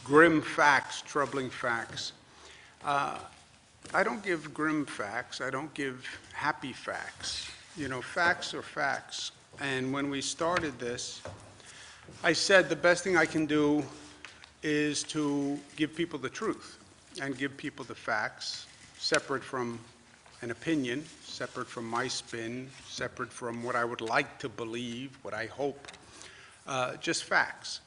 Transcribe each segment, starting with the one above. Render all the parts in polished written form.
grim facts, troubling facts. I don't give grim facts. I don't give happy facts. You know, facts are facts. And when we started this, I said the best thing I can do is to give people the truth and give people the facts, separate from an opinion, separate from my spin, separate from what I would like to believe, what I hope, just facts.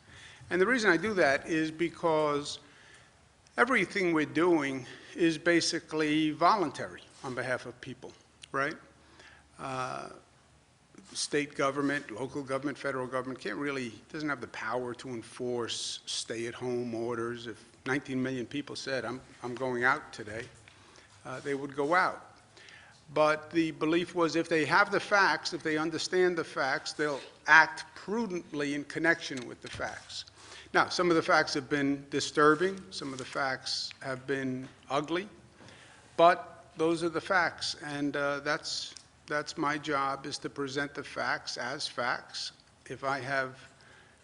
And the reason I do that is because everything we're doing is basically voluntary on behalf of people, right? State government, local government, federal government doesn't have the power to enforce stay-at-home orders. If 19 million people said, I'm going out today, they would go out. But the belief was if they have the facts, if they understand the facts, they'll act prudently in connection with the facts. Now, some of the facts have been disturbing, some of the facts have been ugly, but those are the facts, and that's my job, is to present the facts as facts. If I have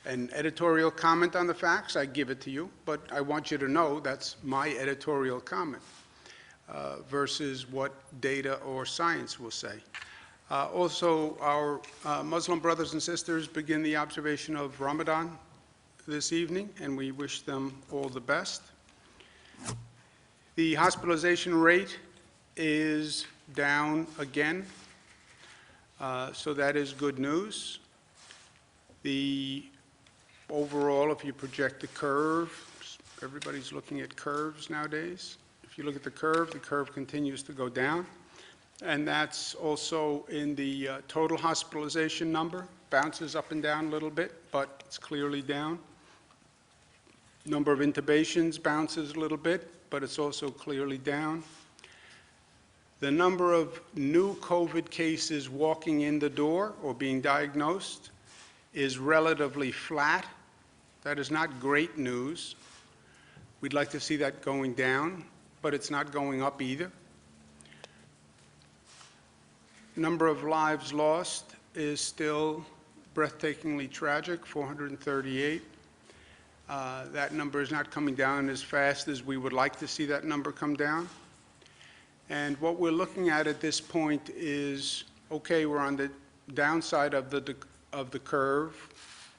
an editorial comment on the facts, I give it to you, but I want you to know that's my editorial comment versus what data or science will say. Also, our Muslim brothers and sisters begin the observation of Ramadan this evening, and we wish them all the best. The hospitalization rate is down again, so that is good news. The overall, if you project the curve, everybody's looking at curves nowadays. If you look at the curve continues to go down, and that's also in the total hospitalization number. Bounces up and down a little bit, but it's clearly down. Number of intubations bounces a little bit, but it's also clearly down. The number of new COVID cases walking in the door or being diagnosed is relatively flat. That is not great news. We'd like to see that going down, but it's not going up either. Number of lives lost is still breathtakingly tragic, 438. That number is not coming down as fast as we would like to see that number come down. And what we're looking at this point is, okay, we're on the downside of the curve.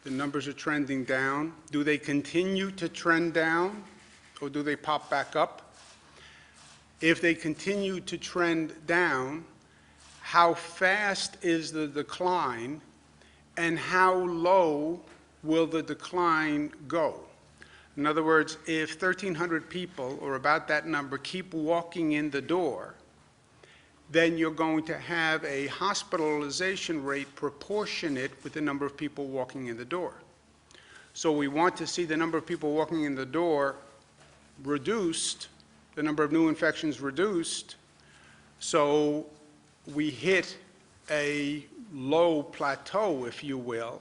The numbers are trending down. Do they continue to trend down, or do they pop back up? If they continue to trend down, how fast is the decline, and how low will the decline go? In other words, if 1,300 people, or about that number, keep walking in the door, then you're going to have a hospitalization rate proportionate with the number of people walking in the door. So we want to see the number of people walking in the door reduced, the number of new infections reduced, so we hit a low plateau, if you will,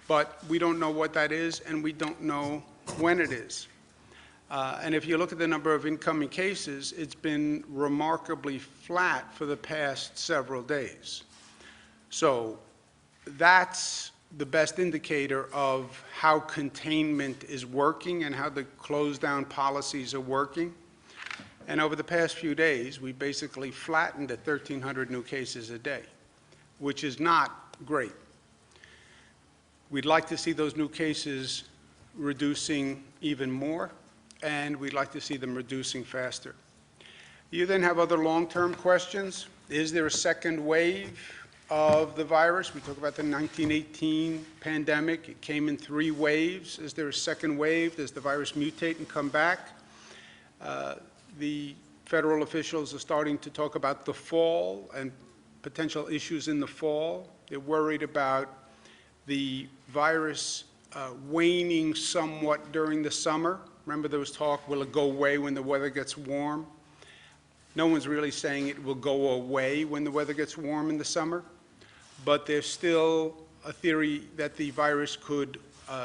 but we don't know what that is, and we don't know when it is. And if you look at the number of incoming cases, it's been remarkably flat for the past several days. So that's the best indicator of how containment is working and how the close-down policies are working. And over the past few days, we basically flattened at 1,300 new cases a day, which is not great. We'd like to see those new cases reducing even more, and we'd like to see them reducing faster. You then have other long-term questions. Is there a second wave of the virus? We talk about the 1918 pandemic. It came in 3 waves. Is there a second wave? Does the virus mutate and come back? The federal officials are starting to talk about the fall and potential issues in the fall. They're worried about the virus waning somewhat during the summer. Remember there was talk, will it go away when the weather gets warm? No one's really saying it will go away when the weather gets warm in the summer, but there's still a theory that the virus could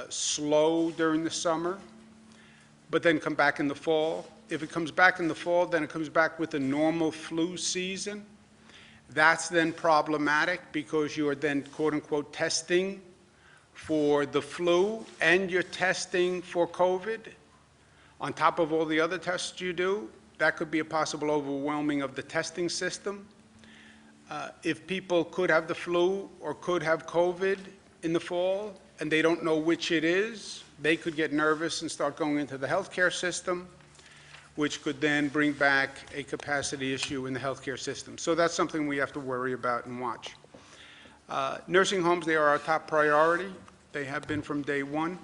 slow during the summer, but then come back in the fall. If it comes back in the fall, then it comes back with a normal flu season. That's then problematic because you are then, quote unquote, testing for the flu and you're testing for COVID, on top of all the other tests you do, that could be a possible overwhelming of the testing system. If people could have the flu or could have COVID in the fall and they don't know which it is, they could get nervous and start going into the healthcare system, which could then bring back a capacity issue in the healthcare system. So that's something we have to worry about and watch. Nursing homes, they are our top priority. They have been from day one.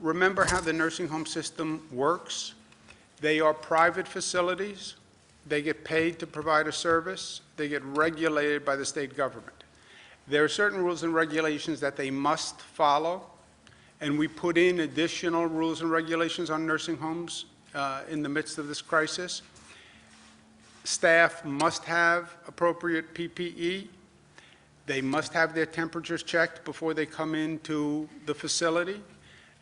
Remember how the nursing home system works. They are private facilities. They get paid to provide a service. They get regulated by the state government. There are certain rules and regulations that they must follow, and we put in additional rules and regulations on nursing homes in the midst of this crisis. Staff must have appropriate PPE. They must have their temperatures checked before they come into the facility.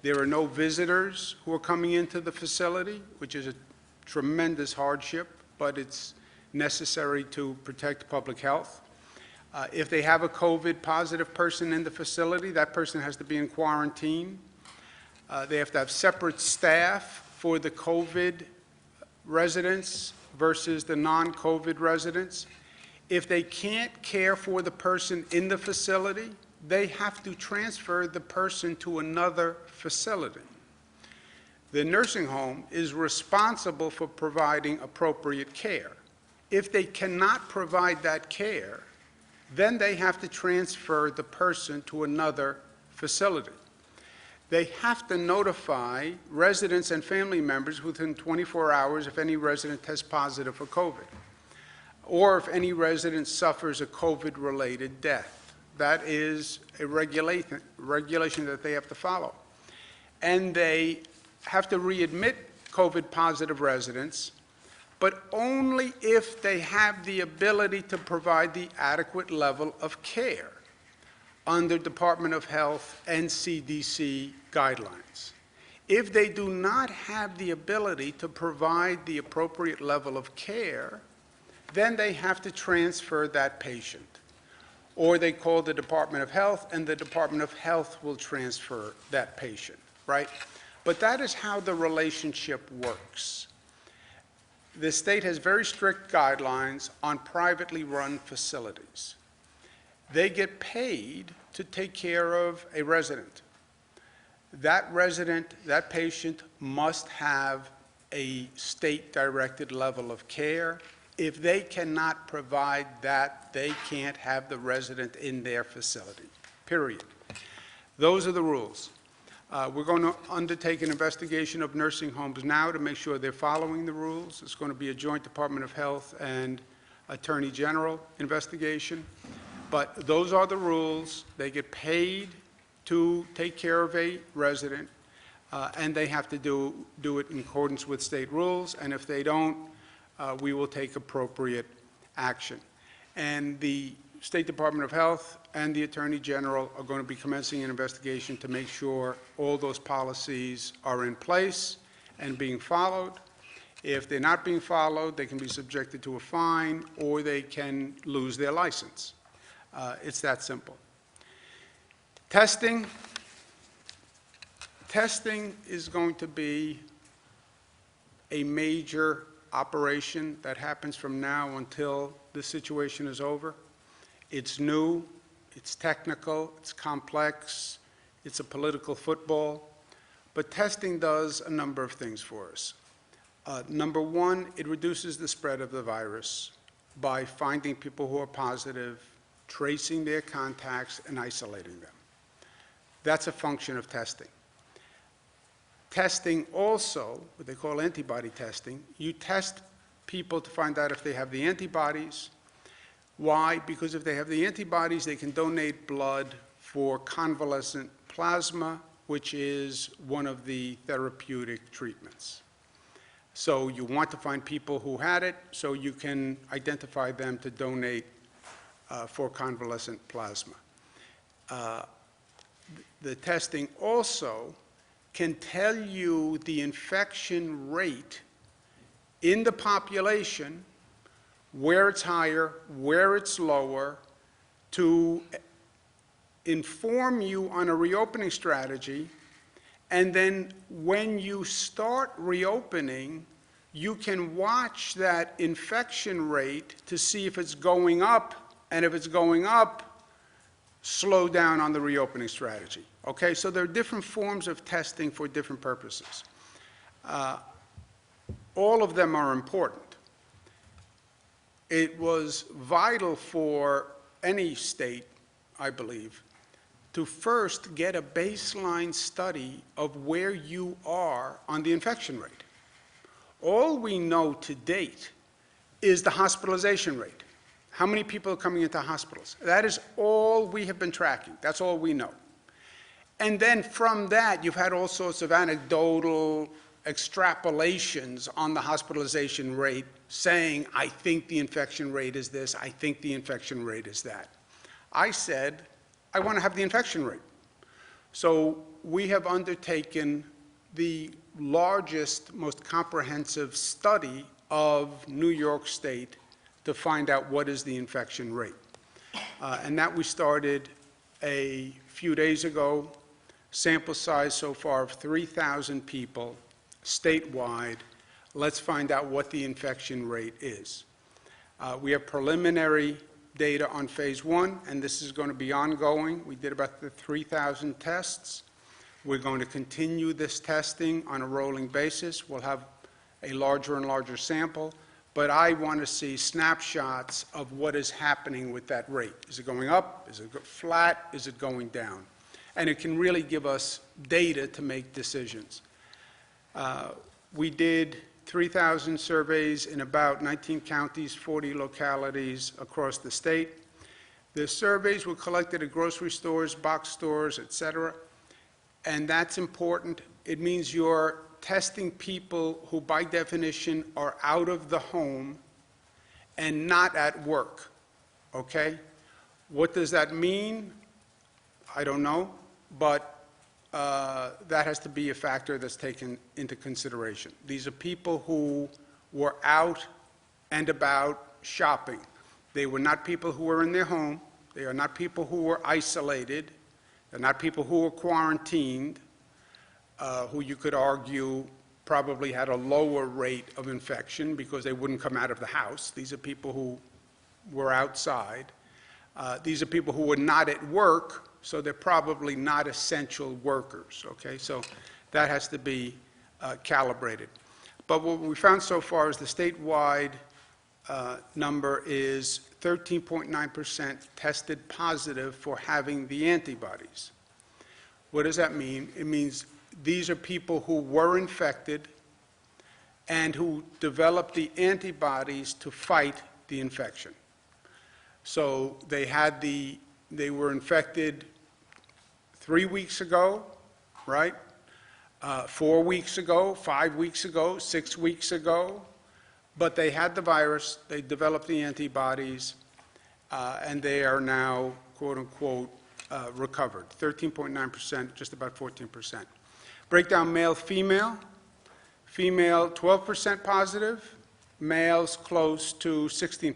There are no visitors who are coming into the facility, which is a tremendous hardship, but it's necessary to protect public health. If they have a COVID positive person in the facility, that person has to be in quarantine. They have to have separate staff for the COVID residents versus the non-COVID residents. If they can't care for the person in the facility, they have to transfer the person to another facility. The nursing home is responsible for providing appropriate care. If they cannot provide that care, then they have to transfer the person to another facility. They have to notify residents and family members within 24 hours if any resident tests positive for COVID, or if any resident suffers a COVID-related death. That is a regulation that they have to follow. And they have to readmit COVID-positive residents, but only if they have the ability to provide the adequate level of care under Department of Health and CDC guidelines. If they do not have the ability to provide the appropriate level of care, then they have to transfer that patient. Or they call the Department of Health, and the Department of Health will transfer that patient, right? But that is how the relationship works. The state has very strict guidelines on privately run facilities. They get paid to take care of a resident. That resident, that patient must have a state-directed level of care. If they cannot provide that, they can't have the resident in their facility, period. Those are the rules. We're going to undertake an investigation of nursing homes now to make sure they're following the rules. It's going to be a joint Department of Health and Attorney General investigation. But those are the rules. They get paid to take care of a resident, and they have to do it in accordance with state rules. And if they don't, we will take appropriate action. And the State Department of Health and the Attorney General are going to be commencing an investigation to make sure all those policies are in place and being followed. If they're not being followed, they can be subjected to a fine or they can lose their license. It's that simple. Testing is going to be a major operation that happens from now until the situation is over. It's new, it's technical, it's complex, it's a political football, but testing does a number of things for us. Number one, it reduces the spread of the virus by finding people who are positive, tracing their contacts, and isolating them. That's a function of testing. Testing also, what they call antibody testing, you test people to find out if they have the antibodies. Why? Because if they have the antibodies, they can donate blood for convalescent plasma, which is one of the therapeutic treatments. So you want to find people who had it so you can identify them to donate for convalescent plasma. The testing also can tell you the infection rate in the population, where it's higher, where it's lower, to inform you on a reopening strategy, and then when you start reopening, you can watch that infection rate to see if it's going up, and if it's going up, slow down on the reopening strategy. Okay, so there are different forms of testing for different purposes. All of them are important. It was vital for any state, I believe, to first get a baseline study of where you are on the infection rate. All we know to date is the hospitalization rate. How many people are coming into hospitals? That is all we have been tracking. That's all we know. And then from that, you've had all sorts of anecdotal extrapolations on the hospitalization rate, saying, I think the infection rate is this, I think the infection rate is that. I said, I want to have the infection rate. So we have undertaken the largest, most comprehensive study of New York State to find out what is the infection rate. And that we started a few days ago. Sample size so far of 3,000 people statewide. Let's find out what the infection rate is. We have preliminary data on phase 1, and this is going to be ongoing. We did about 3,000 tests. We're going to continue this testing on a rolling basis. We'll have a larger and larger sample, but I want to see snapshots of what is happening with that rate. Is it going up? Is it flat? Is it going down? And it can really give us data to make decisions. We did 3,000 surveys in about 19 counties, 40 localities across the state. The surveys were collected at grocery stores, box stores, et cetera. And that's important. It means you're testing people who, by definition, are out of the home and not at work, okay? What does that mean? I don't know, but that has to be a factor that's taken into consideration. These are people who were out and about shopping. They were not people who were in their home. They are not people who were isolated. They're not people who were quarantined, who you could argue probably had a lower rate of infection because they wouldn't come out of the house. These are people who were outside. These are people who were not at work, so they're probably not essential workers, okay? So that has to be calibrated. But what we found so far is the statewide number is 13.9% tested positive for having the antibodies. What does that mean? It means these are people who were infected and who developed the antibodies to fight the infection. So they were infected 3 weeks ago, right? 4 weeks ago, 5 weeks ago, 6 weeks ago, but they had the virus, they developed the antibodies, and they are now, quote unquote, recovered. 13.9%, just about 14%. Breakdown male, female. Female 12% positive, males close to 16%,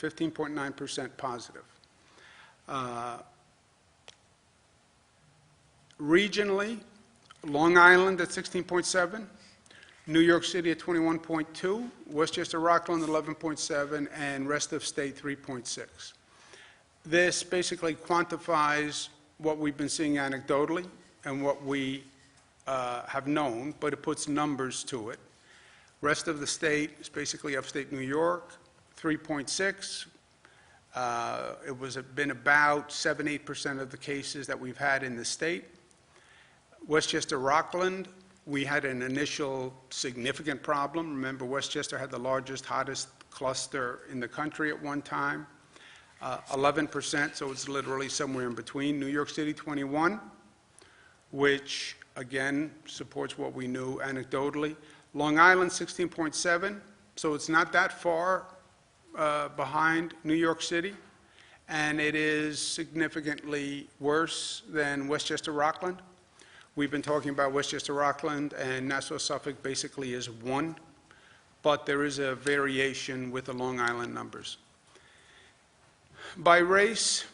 15.9% positive. Regionally, Long Island at 16.7, New York City at 21.2, Westchester, Rockland 11.7, and rest of state 3.6. This basically quantifies what we've been seeing anecdotally and what we have known, but it puts numbers to it. Rest of the state is basically upstate New York, 3.6. It was been about 7-8% of the cases that we've had in the state. Westchester, Rockland, we had an initial significant problem. Remember, Westchester had the largest, hottest cluster in the country at one time. 11%, so it's literally somewhere in between. New York City, 21, which again supports what we knew anecdotally. Long Island, 16.7, so it's not that far behind New York City, and it is significantly worse than Westchester, Rockland. We've been talking about Westchester, Rockland, and Nassau, Suffolk basically is 1, but there is a variation with the Long Island numbers. By race,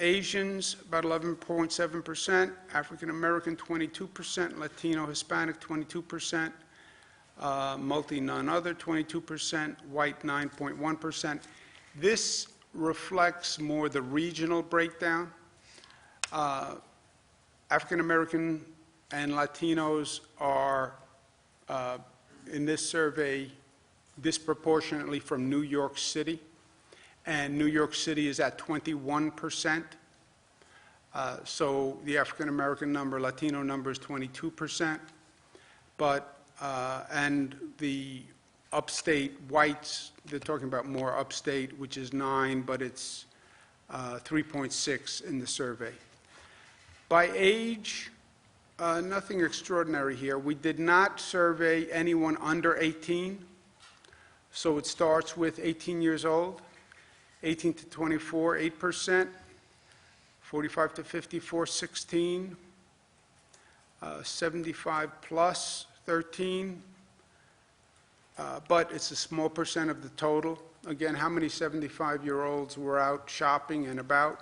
Asians, about 11.7%, African American, 22%, Latino, Hispanic, 22%, multi, none other, 22%, white, 9.1%. This reflects more the regional breakdown. African American and Latinos are, in this survey, disproportionately from New York City, and New York City is at 21%. So the African American number, Latino number is 22%, but and the upstate whites, they're talking about more upstate, which is 9, but it's 3.6 in the survey. By age, nothing extraordinary here. We did not survey anyone under 18, so it starts with 18 years old. 18 to 24, 8%. 45 to 54, 16. 75 plus, 13. But it's a small percent of the total. Again, how many 75-year-olds were out shopping and about?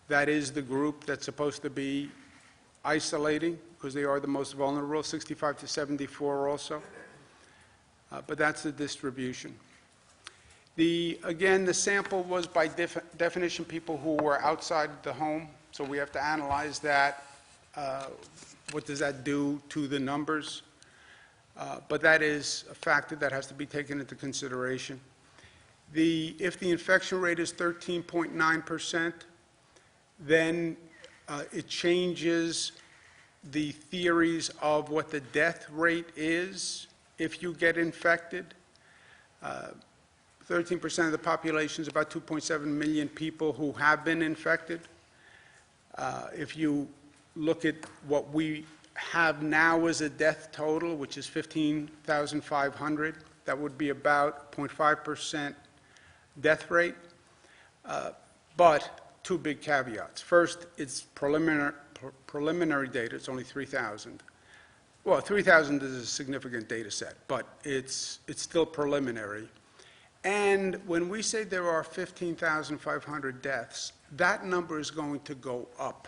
That is the group that's supposed to be isolating, because they are the most vulnerable, 65 to 74 also. But that's the distribution. Again, the sample was by definition people who were outside the home, so we have to analyze that. What does that do to the numbers? But that is a factor that has to be taken into consideration. If the infection rate is 13.9%, then it changes the theories of what the death rate is if you get infected. 13% of the population is about 2.7 million people who have been infected. If you look at what we have now as a death total, which is 15,500, that would be about 0.5% death rate. But two big caveats. First, it's preliminary data. It's only 3,000. Well, 3,000 is a significant data set, but it's still preliminary. And when we say there are 15,500 deaths, that number is going to go up.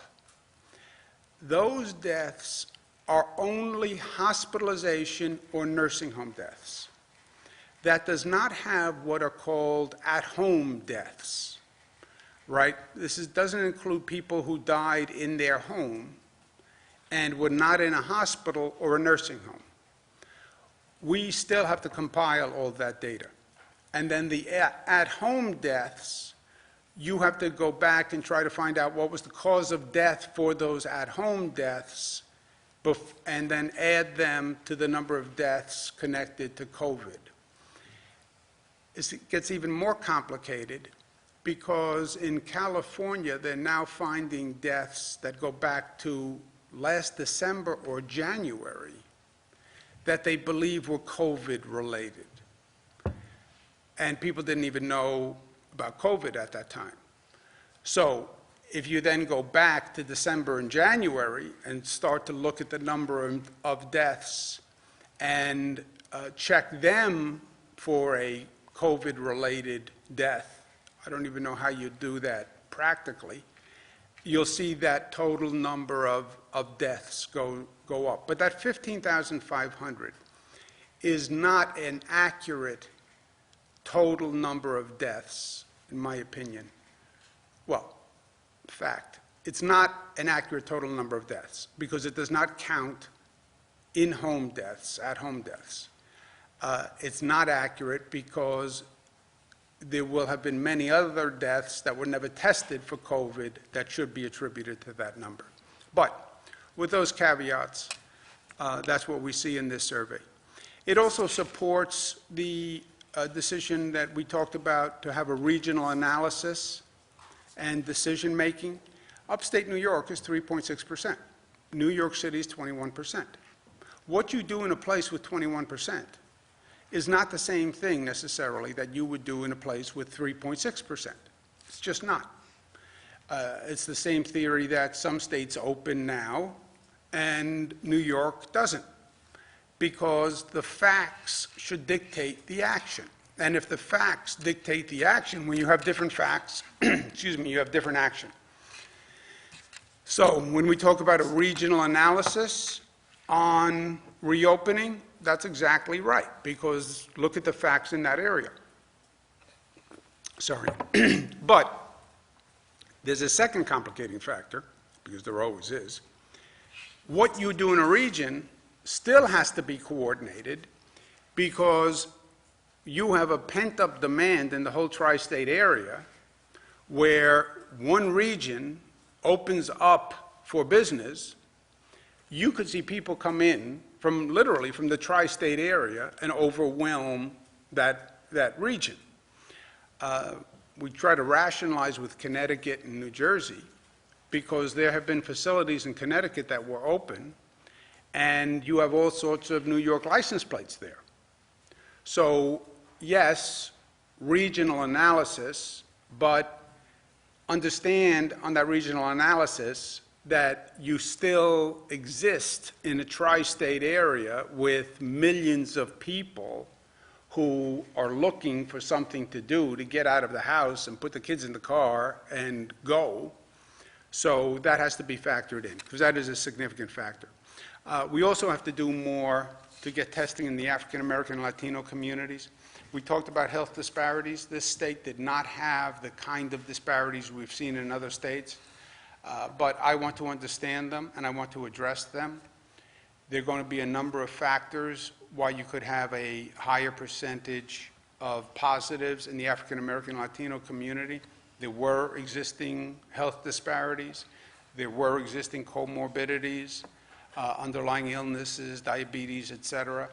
Those deaths are only hospitalization or nursing home deaths. That does not have what are called at-home deaths, right? This doesn't include people who died in their home and were not in a hospital or a nursing home. We still have to compile all that data. And then the at-home deaths, you have to go back and try to find out what was the cause of death for those at-home deaths, and then add them to the number of deaths connected to COVID. It gets even more complicated because in California, they're now finding deaths that go back to last December or January that they believe were COVID related. And people didn't even know about COVID at that time. So if you then go back to December and January and start to look at the number of deaths and check them for a COVID-related death, I don't even know how you do that practically, you'll see that total number of deaths go up. But that 15,500 is not an accurate total number of deaths, in my opinion. Well, fact, it's not an accurate total number of deaths because it does not count in-home deaths, at-home deaths. It's not accurate because there will have been many other deaths that were never tested for COVID that should be attributed to that number. But with those caveats, that's what we see in this survey. It also supports the decision that we talked about to have a regional analysis and decision making. Upstate New York is 3.6%. New York City is 21%. What you do in a place with 21% is not the same thing necessarily that you would do in a place with 3.6%. It's just not. It's the same theory that some states open now and New York doesn't, because the facts should dictate the action. And if the facts dictate the action, when you have different facts, excuse me, you have different action. So when we talk about a regional analysis on reopening, that's exactly right, because look at the facts in that area. Sorry. But there's a second complicating factor, because there always is. What you do in a region still has to be coordinated, because you have a pent-up demand in the whole tri-state area where one region opens up for business. You could see people come in from literally from the tri-state area and overwhelm that region. We try to rationalize with Connecticut and New Jersey because there have been facilities in Connecticut that were open, and you have all sorts of New York license plates there. So yes, regional analysis, but understand on that regional analysis that you still exist in a tri-state area with millions of people who are looking for something to do, to get out of the house and put the kids in the car and go. So that has to be factored in, because that is a significant factor. We also have to do more to get testing in the African American and Latino communities. We talked about health disparities. This state did not have the kind of disparities we've seen in other states, but I want to understand them and I want to address them. There are going to be a number of factors why you could have a higher percentage of positives in the African American and Latino community. There were existing health disparities. There were existing comorbidities, underlying illnesses, diabetes, et cetera.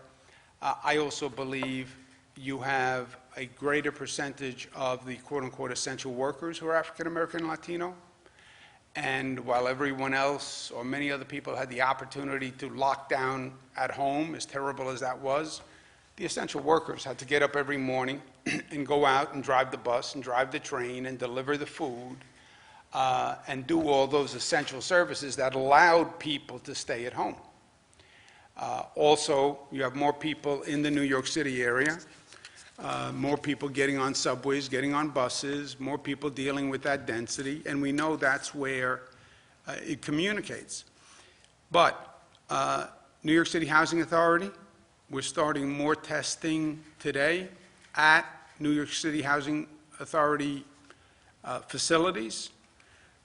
I also believe you have a greater percentage of the quote-unquote essential workers who are African American and Latino. And while everyone else or many other people had the opportunity to lock down at home, as terrible as that was, the essential workers had to get up every morning and go out and drive the bus and drive the train and deliver the food and do all those essential services that allowed people to stay at home. Also, you have more people in the New York City area, more people getting on subways, getting on buses, more people dealing with that density, and we know that's where it communicates. But New York City Housing Authority, we're starting more testing today at New York City Housing Authority facilities.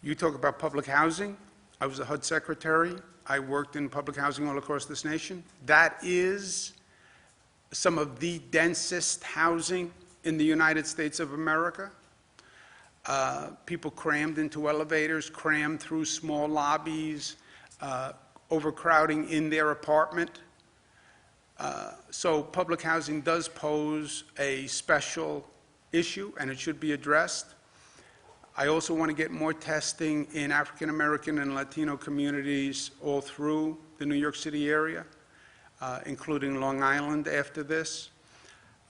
You talk about public housing. I was a HUD secretary. I worked in public housing all across this nation. That is some of the densest housing in the United States of America. People crammed into elevators, crammed through small lobbies, overcrowding in their apartment. So public housing does pose a special issue, and it should be addressed. I also want to get more testing in African American and Latino communities all through the New York City area, including Long Island after this.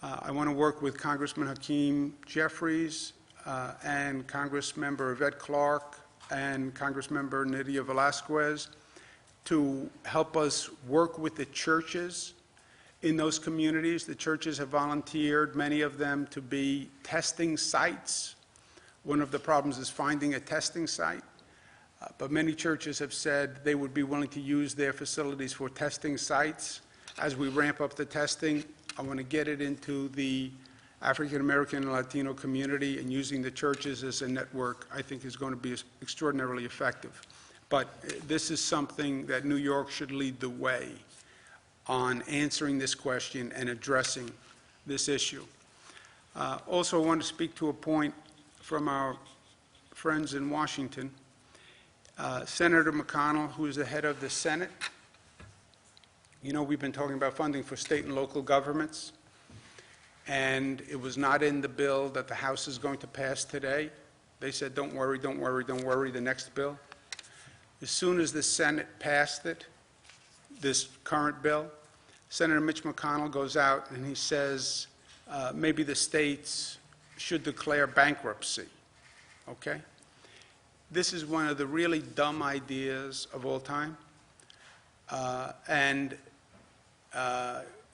I want to work with Congressman Hakeem Jeffries and Congressmember Yvette Clarke and Congressmember Nydia Velasquez to help us work with the churches in those communities. The churches have volunteered, many of them, to be testing sites. One of the problems is finding a testing site, but many churches have said they would be willing to use their facilities for testing sites. As we ramp up the testing, I want to get it into the African American and Latino community, and using the churches as a network, I think, is going to be extraordinarily effective. But this is something that New York should lead the way on answering this question and addressing this issue. Also, I want to speak to a point from our friends in Washington. Senator McConnell, who is the head of the Senate, you know, we've been talking about funding for state and local governments, and it was not in the bill that the House is going to pass today. They said, don't worry, don't worry, don't worry, the next bill. As soon as the Senate passed it, this current bill, Senator Mitch McConnell goes out and he says, maybe the states should declare bankruptcy, okay? This is one of the really dumb ideas of all time.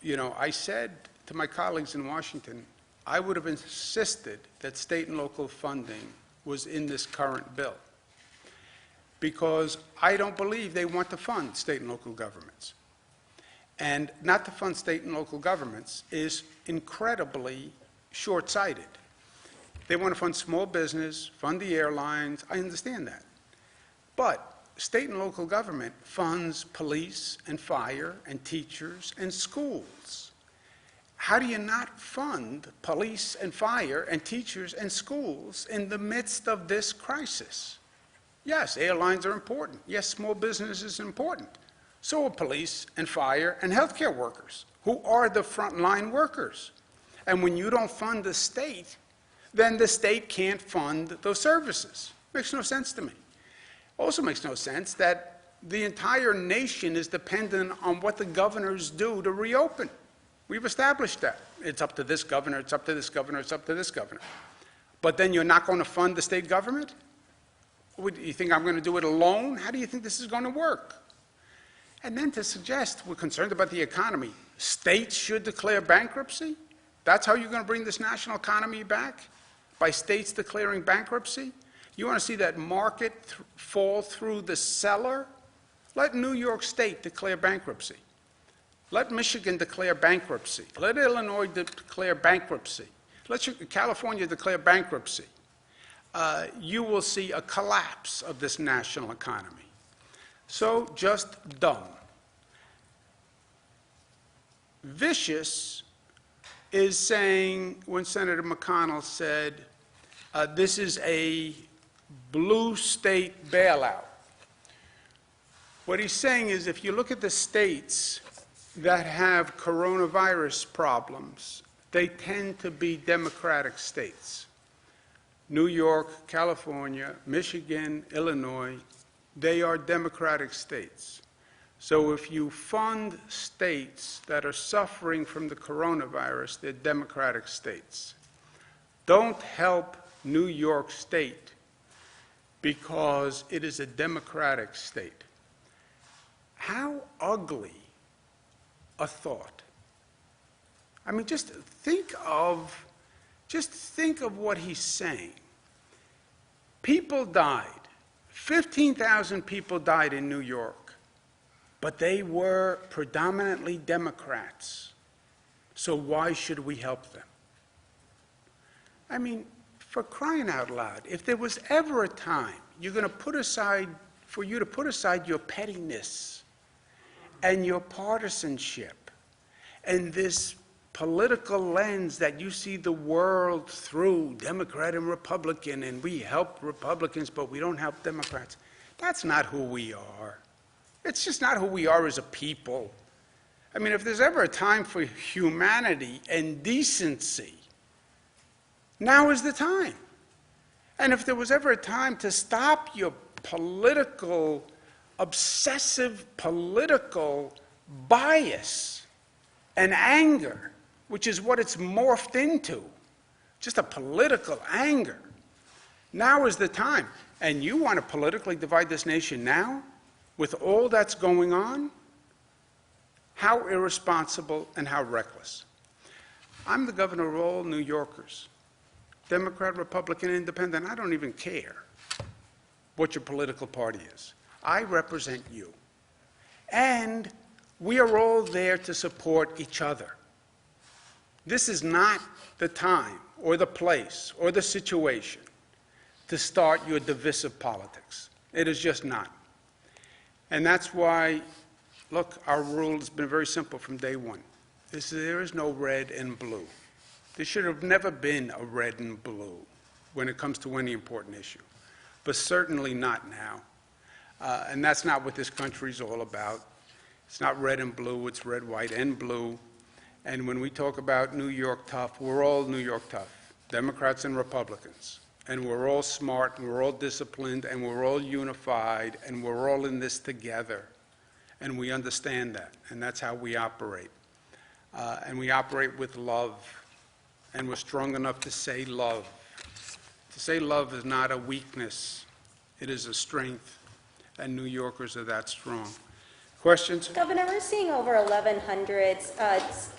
You know, I said to my colleagues in Washington, I would have insisted that state and local funding was in this current bill. because I don't believe they want to fund state and local governments. And not to fund state and local governments is incredibly short-sighted. They want to fund small business, fund the airlines, I understand that. But state and local government funds police and fire and teachers and schools. How do you not fund police and fire and teachers and schools in the midst of this crisis? Yes, airlines are important. Yes, small business is important. So are police and fire and healthcare workers, who are the frontline workers. And when you don't fund the state, then the state can't fund those services. Makes no sense to me. Also makes no sense that the entire nation is dependent on what the governors do to reopen. We've established that. It's up to this governor, it's up to this governor, it's up to this governor. But then you're not going to fund the state government? You think I'm going to do it alone? How do you think this is going to work? And then to suggest we're concerned about the economy, states should declare bankruptcy? That's how you're going to bring this national economy back? By states declaring bankruptcy? You want to see that market fall through the cellar? Let New York State declare bankruptcy. Let Michigan declare bankruptcy. Let Illinois declare bankruptcy. Let California declare bankruptcy. You will see a collapse of this national economy. So just dumb. Vicious is saying, when Senator McConnell said, this is a blue state bailout. What he's saying is, if you look at the states that have coronavirus problems, they tend to be Democratic states. New York, California, Michigan, Illinois, they are Democratic states. So if you fund states that are suffering from the coronavirus, they're Democratic states. Don't help New York State because it is a Democratic state. How ugly a thought. I mean, just think of what he's saying. People died. 15,000 people died in New York, but they were predominantly Democrats. So why should we help them? I mean, for crying out loud, if there was ever a time you're going to put aside, for you to put aside your pettiness and your partisanship and this political lens that you see the world through, Democrat and Republican, and we help Republicans, but we don't help Democrats. That's not who we are. It's just not who we are as a people. I mean, if there's ever a time for humanity and decency, now is the time. And if there was ever a time to stop your political, obsessive political bias and anger, which is what it's morphed into, just a political anger. Now is the time. And you want to politically divide this nation now, with all that's going on? How irresponsible and how reckless. I'm the governor of all New Yorkers. Democrat, Republican, Independent, I don't even care what your political party is. I represent you. And we are all there to support each other. This is not the time or the place or the situation to start your divisive politics. It is just not. And that's why, look, our rule has been very simple from day one. There is no red and blue. There should have never been a red and blue when it comes to any important issue, but certainly not now. And that's not what this country is all about. It's not red and blue, it's red, white, and blue. And when we talk about New York tough, we're all New York tough, Democrats and Republicans. And we're all smart, and we're all disciplined, and we're all unified, and we're all in this together. And we understand that, and that's how we operate. And we operate with love, and we're strong enough to say love. To say love is not a weakness, it is a strength, and New Yorkers are that strong. Questions? Governor, we're seeing over 1,100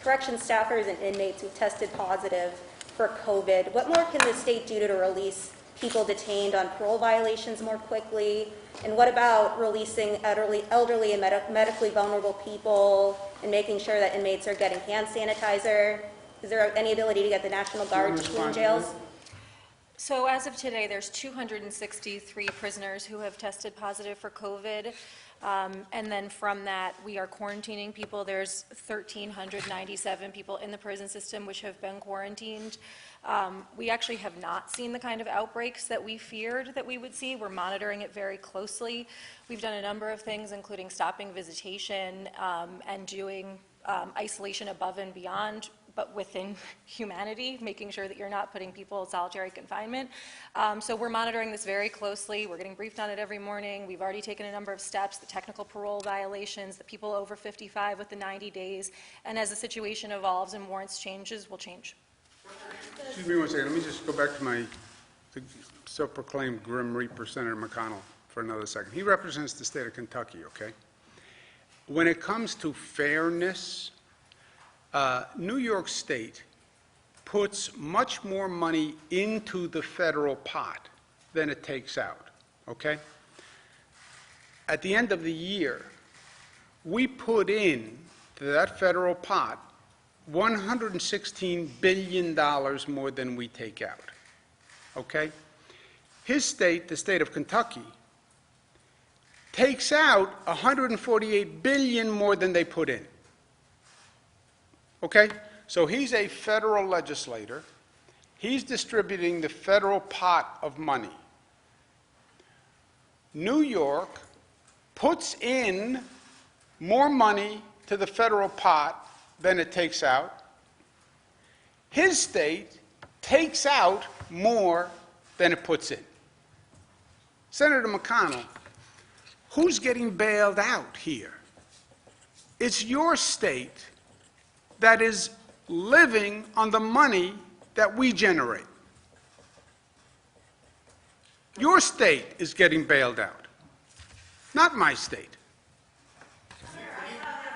correction staffers and inmates who've tested positive for COVID. What more can the state do to release people detained on parole violations more quickly? And what about releasing elderly and medically vulnerable people and making sure that inmates are getting hand sanitizer? Is there any ability to get the National Guard to clean jails? So as of today, there's 263 prisoners who have tested positive for COVID. And then from that, we are quarantining people. There's 1,397 people in the prison system which have been quarantined. We actually have not seen the kind of outbreaks that we feared that we would see. We're monitoring it very closely. We've done a number of things, including stopping visitation and doing isolation above and beyond, but within humanity, making sure that you're not putting people in solitary confinement. So we're monitoring this very closely. We're getting briefed on it every morning. We've already taken a number of steps, the technical parole violations, the people over 55 with the 90 days. And as the situation evolves and warrants changes, we'll change. Excuse me one second. Let me just go back to my self-proclaimed Grim Reaper, Senator McConnell, for another second. He represents the state of Kentucky, okay? When it comes to fairness, New York State puts much more money into the federal pot than it takes out, okay? At the end of the year, we put in to that federal pot $116 billion more than we take out, okay? His state, the state of Kentucky, takes out $148 billion more than they put in. Okay? So he's a federal legislator. He's distributing the federal pot of money. New York puts in more money to the federal pot than it takes out. His state takes out more than it puts in. Senator McConnell, who's getting bailed out here? It's your state that is living on the money that we generate. Your state is getting bailed out, not my state.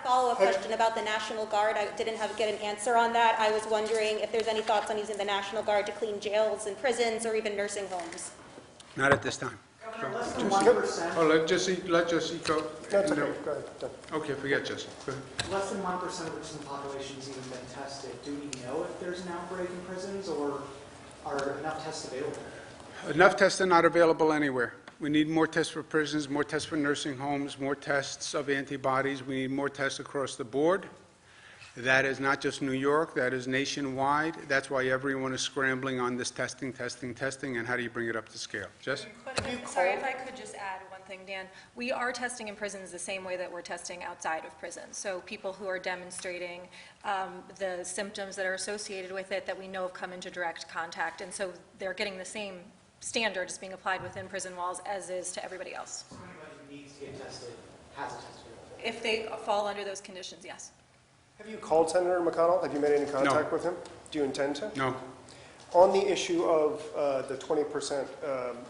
Follow-up question about the National Guard. I didn't get an answer on that. I was wondering if there's any thoughts on using the National Guard to clean jails and prisons or even nursing homes. Not at this time. Less than 1%. Oh, let Jesse go. That's okay. Go ahead. Done. Okay, forget Jesse. Go ahead. Less than 1% of the prison population has even been tested. Do we know if there's an outbreak in prisons, or are enough tests available? Enough tests are not available anywhere. We need more tests for prisons, more tests for nursing homes, more tests of antibodies. We need more tests across the board. That is not just New York, that is nationwide. That's why everyone is scrambling on this testing, and how do you bring it up to scale? Jess? Sorry, if I could just add one thing, Dan. We are testing in prisons the same way that we're testing outside of prisons. So people who are demonstrating the symptoms that are associated with it that we know have come into direct contact. And so they're getting the same standards being applied within prison walls as is to everybody else. So anybody who needs to get tested has a test available? If they fall under those conditions, yes. Have you called Senator McConnell? Have you made any contact with him? Do you intend to? No. On the issue of the 20%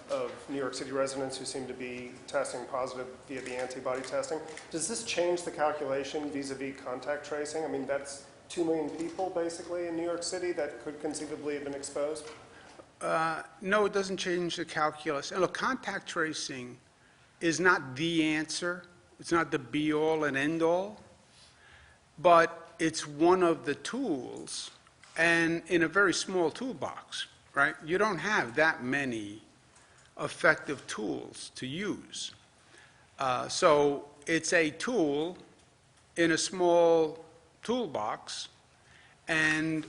of New York City residents who seem to be testing positive via the antibody testing, does this change the calculation vis-a-vis contact tracing? I mean, that's 2 million people, basically, in New York City that could conceivably have been exposed? No, it doesn't change the calculus. And look, contact tracing is not the answer. It's not the be-all and end-all. But it's one of the tools, and in a very small toolbox, right? You don't have that many effective tools to use. So it's a tool in a small toolbox, and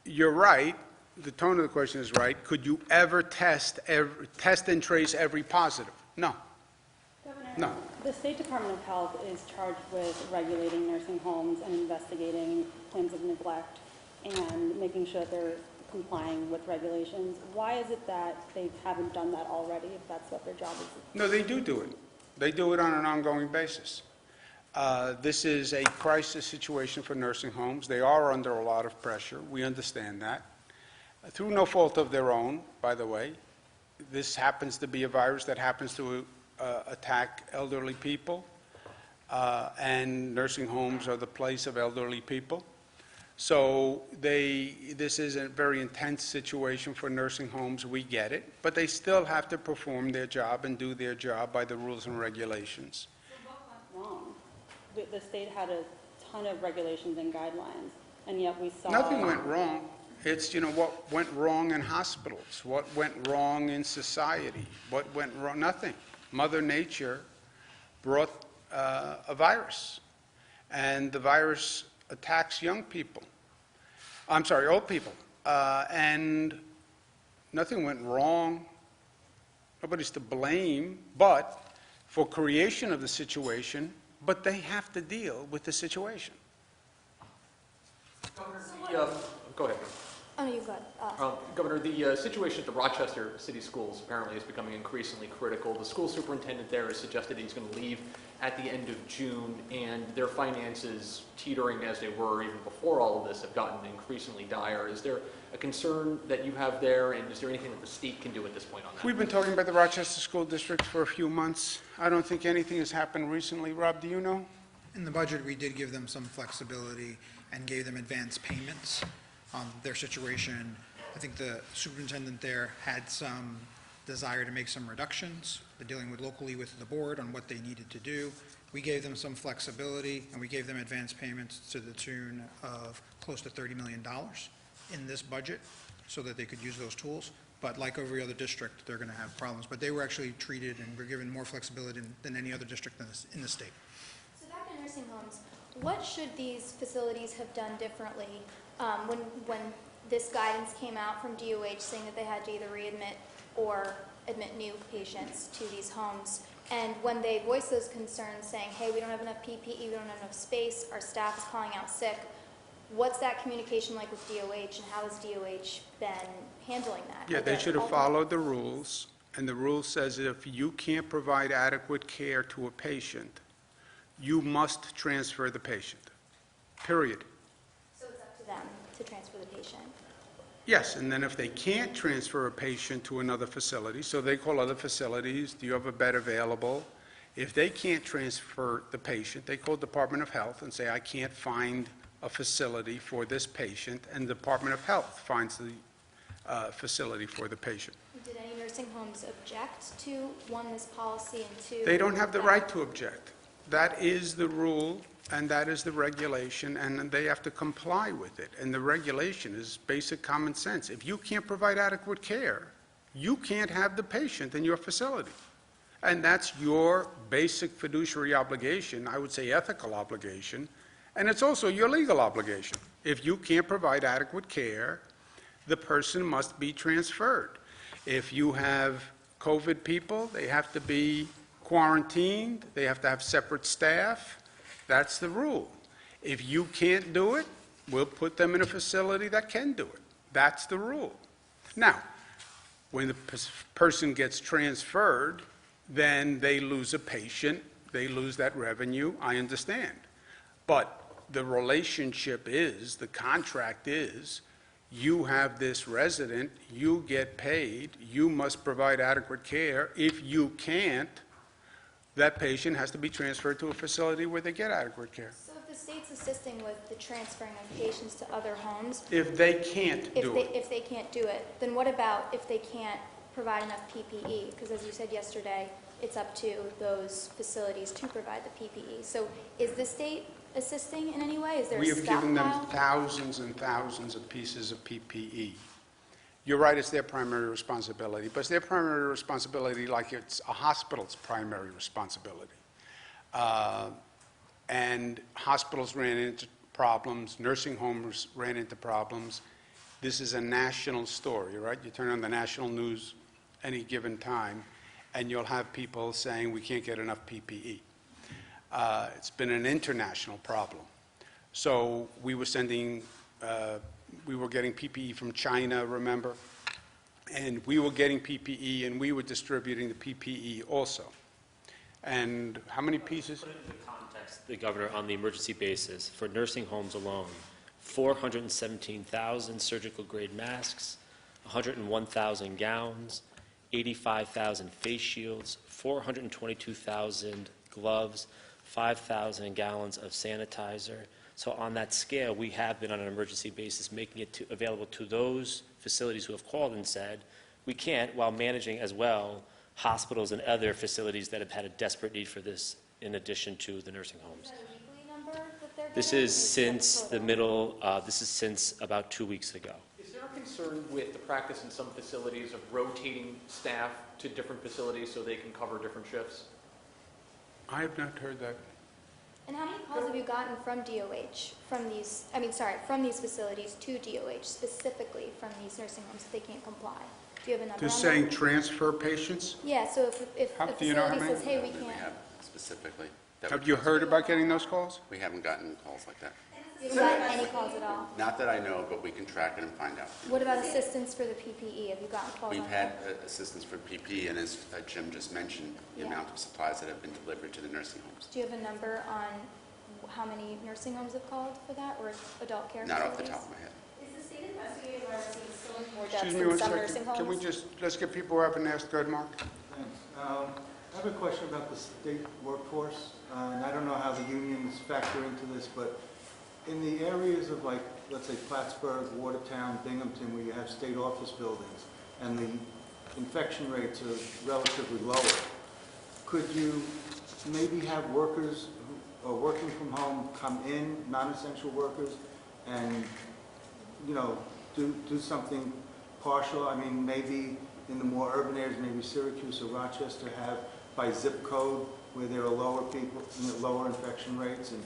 you're right, the tone of the question is right. Could you ever test and trace every positive? No. Governor, No. the State Department of Health is charged with regulating nursing homes and investigating claims of neglect and making sure that they're complying with regulations. Why is it that they haven't done that already, if that's what their job is? No, they do it. They do it on an ongoing basis. This is a crisis situation for nursing homes. They are under a lot of pressure. We understand that. Through no fault of their own, by the way. This happens to be a virus that happens to attack elderly people, and nursing homes are the place of elderly people. So this is a very intense situation for nursing homes, we get it, but they still have to perform their job and do their job by the rules and regulations. Wrong. The state had a ton of regulations and guidelines, and yet we saw. Nothing went wrong. It's, what went wrong in hospitals, what went wrong in society, what went wrong, nothing. Mother Nature brought a virus, and the virus attacks young people. I'm sorry, old people. And nothing went wrong. Nobody's to blame, but for creation of the situation, but they have to deal with the situation. Go ahead. Oh, no, you've got, Governor, the situation at the Rochester City Schools apparently is becoming increasingly critical. The school superintendent there has suggested he's going to leave at the end of June, and their finances, teetering as they were even before all of this, have gotten increasingly dire. Is there a concern that you have there, and is there anything that the state can do at this point on that? We've been talking about the Rochester School District for a few months. I don't think anything has happened recently. Rob, do you know? In the budget, we did give them some flexibility and gave them advance payments on their situation. I think the superintendent there had some desire to make some reductions. They're dealing locally with the board on what they needed to do. We gave them some flexibility, and we gave them advance payments to the tune of close to $30 million in this budget so that they could use those tools. But like every other district, they're going to have problems. But they were actually treated and were given more flexibility than any other district in the state. so back to nursing homes, what should these facilities have done differently when this guidance came out from DOH saying that they had to either readmit or admit new patients to these homes? And when they voiced those concerns saying, hey, we don't have enough PPE, we don't have enough space, our staff is calling out sick, what's that communication like with DOH, and how has DOH been handling that? Yeah, they Again, should have all- followed the rules, and the rule says that if you can't provide adequate care to a patient, you must transfer the patient, period. So it's up to them to transfer the patient. Yes, and then if they can't transfer a patient to another facility, so they call other facilities, do you have a bed available? If they can't transfer the patient, they call Department of Health and say, I can't find a facility for this patient, and the Department of Health finds the facility for the patient. Did any nursing homes object to, one, this policy, and two? They don't have the right to object. That is the rule, and that is the regulation, and they have to comply with it. And the regulation is basic common sense. If you can't provide adequate care, you can't have the patient in your facility. And that's your basic fiduciary obligation, I would say ethical obligation, and it's also your legal obligation. If you can't provide adequate care, the person must be transferred. If you have COVID people, they have to be quarantined, they have to have separate staff. That's the rule. If you can't do it, we'll put them in a facility that can do it. That's the rule. Now, when the person gets transferred, then they lose a patient, they lose that revenue, I understand. But the relationship is, the contract is, you have this resident, you get paid, you must provide adequate care. If you can't, that patient has to be transferred to a facility where they get adequate care. So if the state's assisting with the transferring of patients to other homes, If they can't do it. if they can't do it, then what about if they can't provide enough PPE? Because as you said yesterday, it's up to those facilities to provide the PPE. So is the state assisting in any way? Is there a We have given them stockpile? thousands and thousands of pieces of PPE. You're right, it's their primary responsibility, but it's their primary responsibility like it's a hospital's primary responsibility. And hospitals ran into problems, nursing homes ran into problems. This is a national story, right? You turn on the national news any given time, and you'll have people saying we can't get enough PPE. It's been an international problem. So we were sending, we were getting PPE from China, remember? And we were getting PPE, and we were distributing the PPE also. And how many pieces? Put it into context, the governor, on the emergency basis, for nursing homes alone, 417,000 surgical grade masks, 101,000 gowns, 85,000 face shields, 422,000 gloves, 5,000 gallons of sanitizer, So on that scale, we have been on an emergency basis making it available to those facilities who have called and said, we can't, while managing as well hospitals and other facilities that have had a desperate need for this in addition to the nursing homes. Is that a weekly number that they're This getting? is since the middle, this is since about 2 weeks ago. Is there a concern with the practice in some facilities of rotating staff to different facilities so they can cover different shifts? I have not heard that. And how many calls have you gotten from DOH, from these facilities to DOH, specifically from these nursing homes if they can't comply? Do you have a number on Just that? saying transfer patients? Yeah, so if How- a do you know how facility many? says, hey, we We can't. have specifically. that Have would you transfer. heard about getting those calls? We haven't gotten calls like that. You haven't gotten any calls at all? Not that I know, but we can track it and find out. What about assistance for the PPE? Have you gotten calls on We've that? had assistance for PP, and as Jim just mentioned, the Yeah. amount of supplies that have been delivered to the nursing homes. Do you have a number on how many nursing homes have called for that, or adult care Not off the facilities? top of my head. Is the state investigating why we're seeing so many more deaths Excuse me in one some second. nursing homes? Can we just, let's get people who haven't asked. Go ahead, Mark. Thanks. I have a question about the state workforce, and I don't know how the unions factor into this, but in the areas of like, let's say Plattsburgh, Watertown, Binghamton, where you have state office buildings, and the infection rates are relatively lower, could you maybe have workers who are working from home come in, non-essential workers, and, you know, do something partial? I mean, maybe in the more urban areas, maybe Syracuse or Rochester have by zip code where there are lower people, lower infection rates, and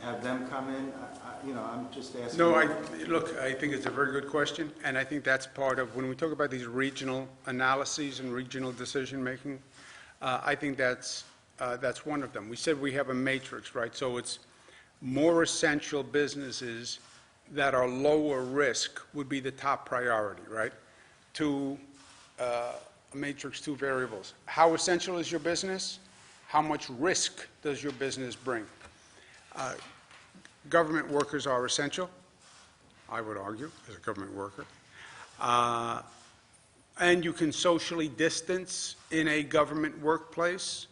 have them come in? I'm just asking. No, look, I think it's a very good question, and I think that's part of, when we talk about these regional analyses and regional decision-making, I think that's one of them. We said we have a matrix, right? So it's more essential businesses that are lower risk would be the top priority, right? A matrix, 2 variables. How essential is your business? How much risk does your business bring? Government workers are essential, I would argue, as a government worker. And you can socially distance in a government workplace.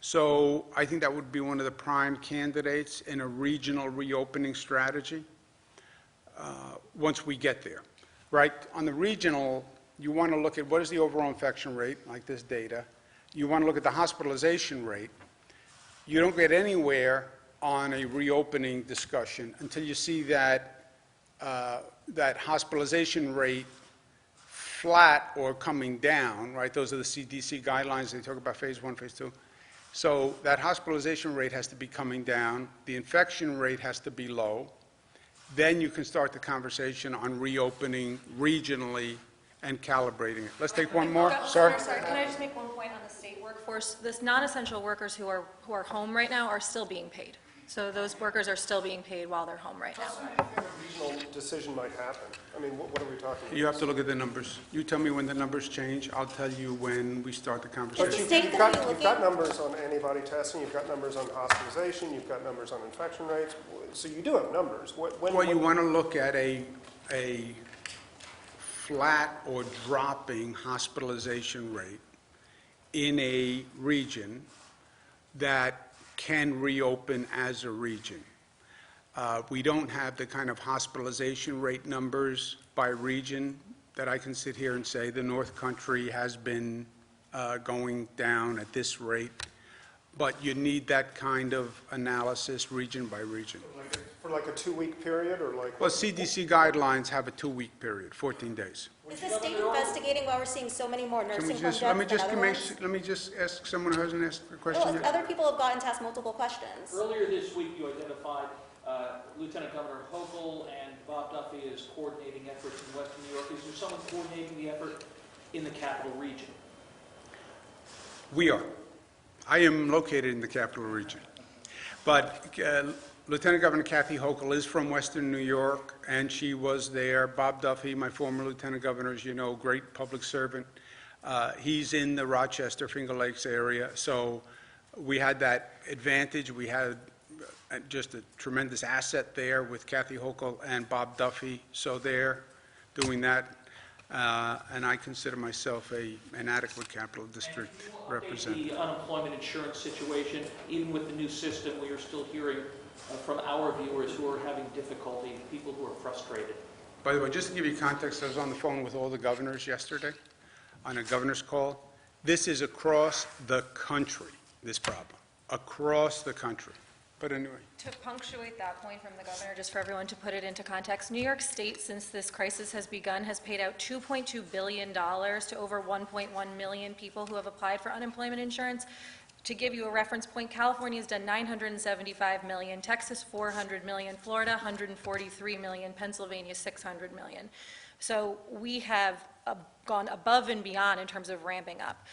So I think that would be one of the prime candidates in a regional reopening strategy once we get there, right? On the regional, you want to look at what is the overall infection rate, like this data. You want to look at the hospitalization rate. You don't get anywhere on a reopening discussion until you see that hospitalization rate flat or coming down, right? Those are the CDC guidelines. They talk about phase 1, phase 2. So that hospitalization rate has to be coming down. The infection rate has to be low. Then you can start the conversation on reopening regionally and calibrating it. Let's take one more. Sir? Sorry, can I just make one point on the state workforce? This non-essential workers who are home right now are still being paid. So those workers are still being paid while they're home right now. A regional decision might happen. I mean, what are we talking about? You have to look at the numbers. You tell me when the numbers change. I'll tell you when we start the But conversation. state you've gonna got, be you've got looking- numbers on antibody testing, you've got numbers on hospitalization, you've got numbers on infection rates, so you do have numbers. Well, you want to look at a flat or dropping hospitalization rate in a region that can reopen as a region. We don't have the kind of hospitalization rate numbers by region that I can sit here and say the North Country has been going down at this rate, but you need that kind of analysis region by region. For like a 2-week period, or like? Well, CDC guidelines have a 2-week period, 14 days. Is the state investigating why we're seeing so many more Can we nursing home just, deaths than other ones? let me just ask someone who hasn't asked a question Well, yet. other people have gotten to ask multiple questions. Earlier this week, you identified Lieutenant Governor Hochul and Bob Duffy as coordinating efforts in Western New York. Is there someone coordinating the effort in the capital region? We are. I am located in the capital region. But Lieutenant Governor Kathy Hochul is from Western New York, and she was there. Bob Duffy, my former Lieutenant Governor, as you know, great public servant. He's in the Rochester, Finger Lakes area. So we had that advantage. We had just a tremendous asset there with Kathy Hochul and Bob Duffy. So they're doing that. And I consider myself an adequate capital district representative. The unemployment insurance situation, even with the new system, we are still hearing from our viewers who are having difficulty, people who are frustrated. By the way, just to give you context, I was on the phone with all the governors yesterday on a governor's call. This is across the country, this problem, across the country. But anyway. To punctuate that point from the governor, just for everyone to put it into context, New York State, since this crisis has begun, has paid out $2.2 billion to over 1.1 million people who have applied for unemployment insurance. To give you a reference point, California has done $975 million, Texas $400 million, Florida $143 million, Pennsylvania $600 million. So we have gone above and beyond in terms of ramping up.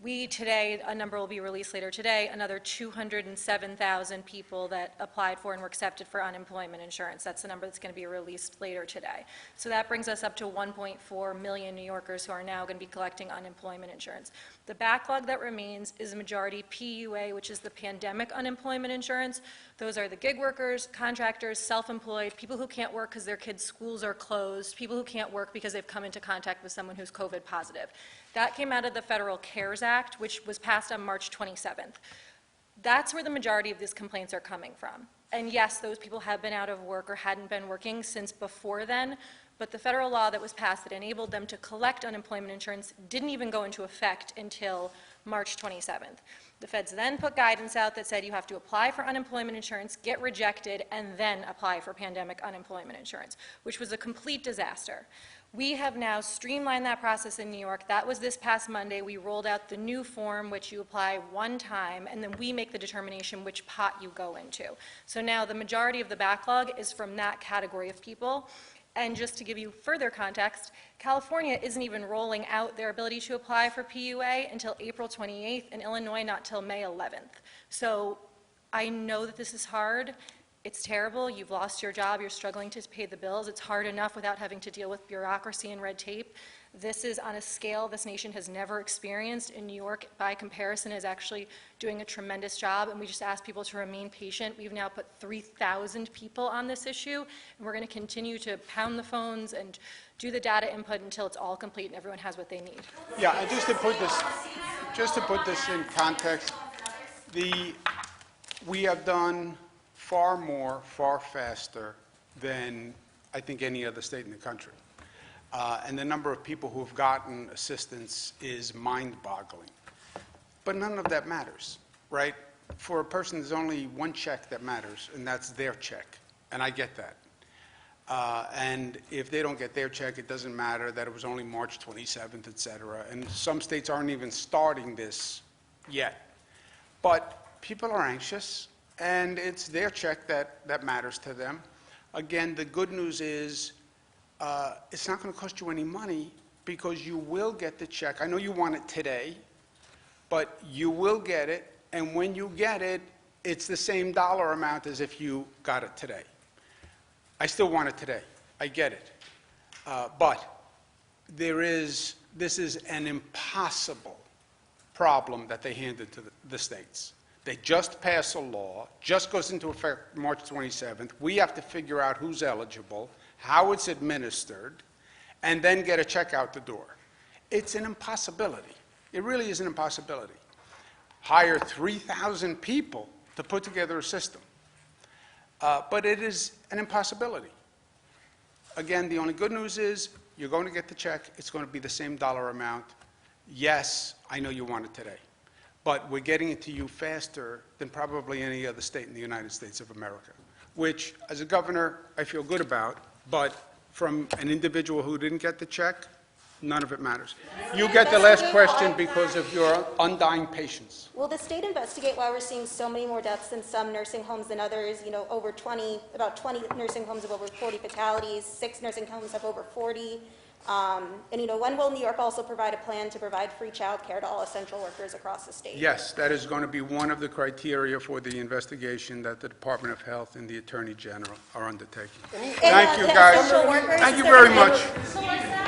We today, a number will be released later today, another 207,000 people that applied for and were accepted for unemployment insurance. That's the number that's going to be released later today. So that brings us up to 1.4 million New Yorkers who are now going to be collecting unemployment insurance. The backlog that remains is a majority PUA, which is the pandemic unemployment insurance. Those are the gig workers, contractors, self-employed, people who can't work because their kids' schools are closed, people who can't work because they've come into contact with someone who's COVID positive. That came out of the Federal CARES Act, which was passed on March 27th. That's where the majority of these complaints are coming from. And yes, those people have been out of work or hadn't been working since before then, but the federal law that was passed that enabled them to collect unemployment insurance didn't even go into effect until March 27th. The feds then put guidance out that said you have to apply for unemployment insurance, get rejected, and then apply for pandemic unemployment insurance, which was a complete disaster. We have now streamlined that process in New York. That was this past Monday. We rolled out the new form, which you apply one time, and then we make the determination which pot you go into. So now the majority of the backlog is from that category of people. And just to give you further context, California isn't even rolling out their ability to apply for PUA until April 28th, and Illinois not till May 11th. So I know that this is hard. It's terrible. You've lost your job. You're struggling to pay the bills. It's hard enough without having to deal with bureaucracy and red tape. This is on a scale this nation has never experienced. In New York, by comparison, is actually doing a tremendous job, and we just ask people to remain patient. We've now put 3,000 people on this issue, and we're going to continue to pound the phones and do the data input until it's all complete and everyone has what they need. Yeah, and just to put this in context, we have done far more, far faster than I think any other state in the country. And the number of people who have gotten assistance is mind-boggling. But none of that matters, right? For a person, there's only one check that matters, and that's their check. And I get that. And if they don't get their check, it doesn't matter that it was only March 27th, et cetera. And some states aren't even starting this yet. But people are anxious, and it's their check that matters to them. Again, the good news is it's not going to cost you any money because you will get the check. I know you want it today, but you will get it, and when you get it, it's the same dollar amount as if you got it today. I still want it today. I get it. But this is an impossible problem that they handed to the states. They just pass a law, just goes into effect March 27th. We have to figure out who's eligible, how it's administered, and then get a check out the door. It's an impossibility. It really is an impossibility. Hire 3,000 people to put together a system. But it is an impossibility. Again, the only good news is you're going to get the check. It's going to be the same dollar amount. Yes, I know you want it today. But we're getting it to you faster than probably any other state in the United States of America, which, as a governor, I feel good about. But from an individual who didn't get the check, none of it matters. You get the last question because of your undying patience. Will the state investigate why we're seeing so many more deaths in some nursing homes than others? You know, about 20 nursing homes have over 40 fatalities, 6 nursing homes have over 40. And, you know, when will New York also provide a plan to provide free child care to all essential workers across the state? Yes, that is going to be one of the criteria for the investigation that the Department of Health and the Attorney General are undertaking. Thank you, guys. Thank you very much.